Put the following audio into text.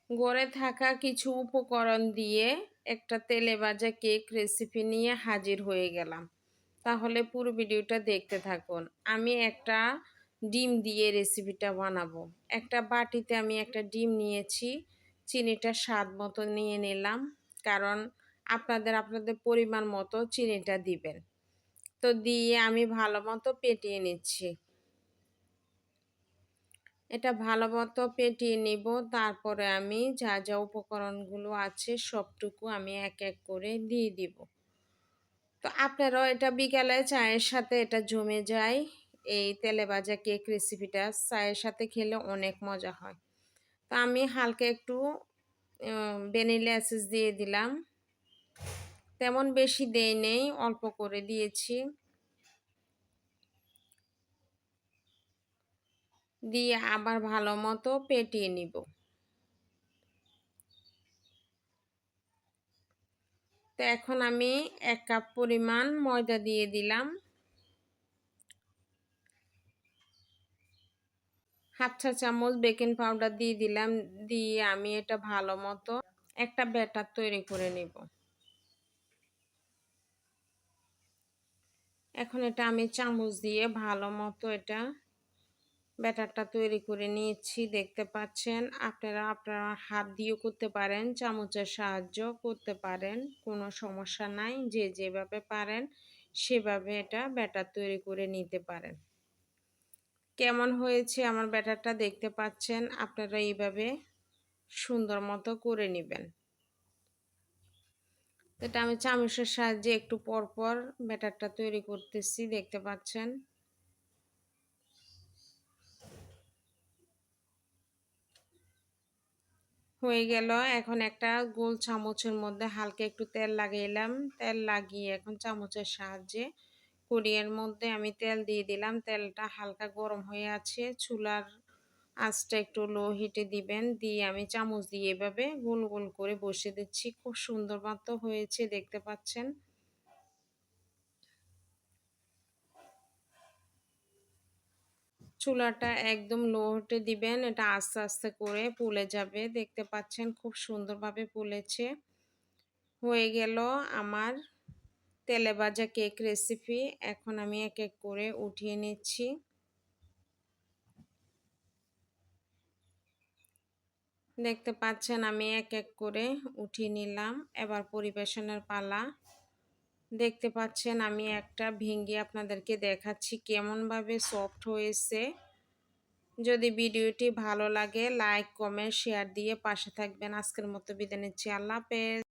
ঘরে থাকা কিছু উপকরণ দিয়ে একটা তেলে ভাজা কেক রেসিপি নিয়ে হাজির হয়ে গেলাম। তাহলে পুরো ভিডিওটা দেখতে থাকুন। আমি একটা ডিম দিয়ে রেসিপিটা বানাবো। একটা বাটিতে আমি একটা ডিম নিয়েছি, চিনিটা স্বাদ মতো নিয়ে নিলাম, কারণ আপনাদের পরিমাণ মতো চিনিটা দিবেন। তো দিয়ে আমি ভালো মতো ফেটিয়ে নিচ্ছি। এটা ভালো মতো ফেটিয়ে নিব। তারপরে আমি যা যা উপকরণগুলো আছে সবটুকু আমি এক এক করে দিয়ে দিব। তো আপনারাও এটা বিকালে চায়ের সাথে এটা জমে যায়। এই তেলে ভাজা কেক রেসিপিটা চায়ের সাথে খেলে অনেক মজা হয়। তো আমি হালকা একটু ভ্যানিলা এসেন্স দিয়ে দিলাম। তেমন বেশি দেই নেই, অল্প করে দিয়েছি। দিয়ে আবার ভালো মতো ফেটিয়ে নিব। তো এখন আমি 1 কাপ পরিমাণ ময়দা দিয়ে দিলাম। হাফ চা চামচ বেকিং পাউডার দিয়ে দিলাম। দিয়ে আমি এটা ভালো মতো একটা ব্যাটার তৈরি করে নেব। এখন এটা আমি চামচ দিয়ে ভালো মতো এটা ব্যাটারটা তৈরি করে নিয়েছি। দেখতে পাচ্ছেন, আপনারা আপনারা হাত দিয়েও করতে পারেন, চামচের সাহায্য করতে পারেন, কোনো সমস্যা নাই। যে যেভাবে পারেন সেভাবে এটা ব্যাটার তৈরি করে নিতে পারেন। কেমন হয়েছে আমার ব্যাটারটা দেখতে পাচ্ছেন, আপনারা এইভাবে সুন্দর মতো করে নেবেন। এটা আমি চামচের সাহায্যে একটু পর পর ব্যাটারটা তৈরি করতেছি, দেখতে পাচ্ছেন। হয়ে গেল। এখন একটা গোল চামচের মধ্যে হালকা একটু তেল লাগাইলাম। তেল লাগিয়ে এখন চামচের সাহায্যে কড়ির মধ্যে আমি তেল দিয়ে দিলাম। তেলটা হালকা গরম হয়ে আছে। চুলার আঁচটা একটু লো হিটে দিবেন। দিয়ে আমি চামচ দিয়ে এভাবে গোল গোল করে বসিয়ে দিচ্ছি। খুব সুন্দর মতো হয়েছে, দেখতে পাচ্ছেন। চুলাটা একদম লো হিটে দিবেন। এটা আস্তে আস্তে করে ফুলে যাবে, দেখতে পাচ্ছেন খুব সুন্দরভাবে ফুলেছে। হয়ে গেল আমার তেলে ভাজা কেক রেসিপি। এখন আমি এক এক করে উঠিয়ে নিচ্ছি। দেখতে পাচ্ছেন আমি এক এক করে উঠিয়ে নিলাম। এবার পরিবেশনের পালা। দেখতে পাচ্ছেন আমি একটা ভেঙে আপনাদেরকে দেখাচ্ছি কেমনভাবে সফট হয়েছে। যদি ভিডিওটি ভালো লাগে লাইক কমেন্ট শেয়ার দিয়ে পাশে থাকবেন। আজকের মতো বিদায় নিচ্ছি। আল্লাহ হাফেজ।